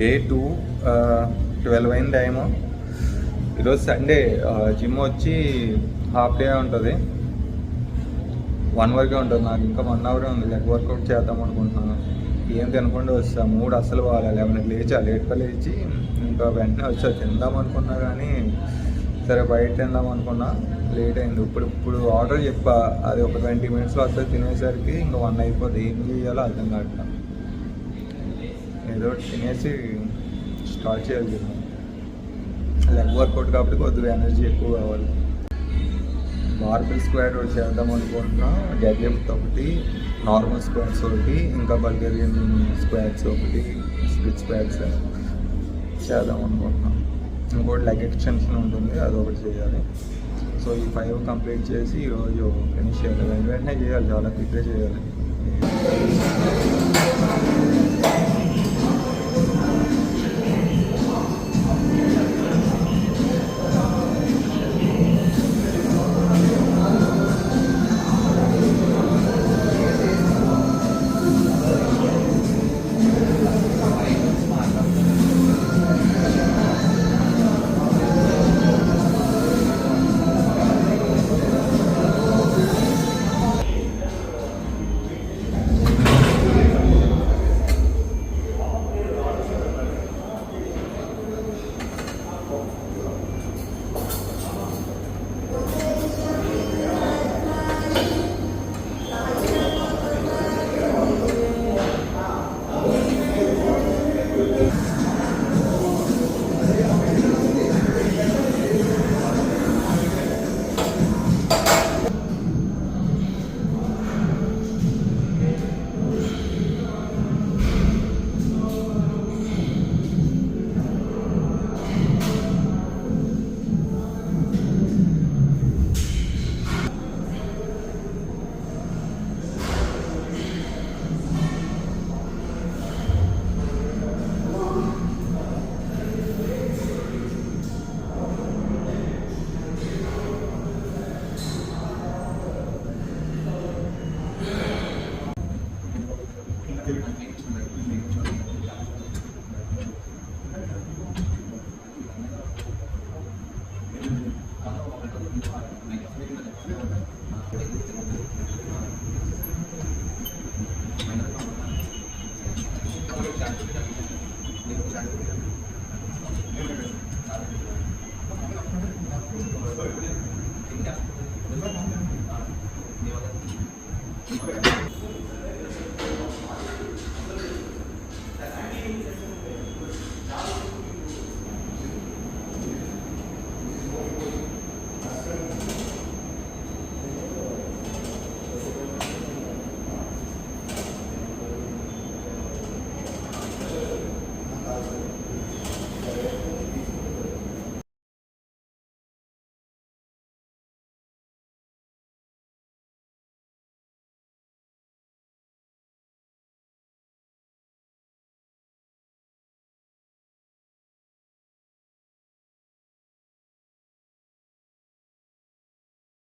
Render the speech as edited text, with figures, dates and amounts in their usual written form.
Day 2, 12 అయింది time. ఈరోజు Sunday. Gym వచ్చి హాఫ్ డే ఉంటుంది, 1 వరకే ఉంటుంది. నాకు ఇంకా 1 అవరే ఉంది. లెగ్ వర్కౌట్ చేద్దాం అనుకుంటున్నాను. ఏం తినకుండా వస్తా, మూడు అస్సలు పోవాలి. 11కి లేచా, లేట్గా లేచి ఇంకా వెంటనే వచ్చా. తిందాం అనుకున్నా కానీ సరే బయట తిందాం అనుకున్నా, లేట్ అయింది. ఇప్పుడు ఆర్డర్ చెప్పా, అది ఒక 20 మినిట్స్లో వస్తుంది. తినేసరికి ఇంకా 1 అయిపోతుంది. ఏం చేయాలో అర్థం కావట్లా. ఏదో తినేసి స్టార్ట్ చేయాలి. లెగ్ వర్కౌట్ కాబట్టి కొద్దిగా ఎనర్జీ ఎక్కువ కావాలి. బార్బెల్ స్క్వాట్ ఒకటి చేద్దాం అనుకుంటున్నా. డెడ్ లిఫ్ట్ ఒకటి, నార్మల్ స్క్వాట్స్ ఒకటి, ఇంకా బల్గేరియన్ స్క్వాట్స్ ఒకటి, స్ప్లిట్ స్క్వాట్స్ చేద్దాం అనుకుంటున్నాం. ఇంకోటి లెగ్ ఎక్స్టెన్షన్ ఉంటుంది, అదొకటి చేయాలి. సో ఈ 5 కంప్లీట్ చేసి ఈరోజు ఫినిష్ చేయాలి. వెంటనే చేయాలి, చాలా క్విక్గా చేయాలి.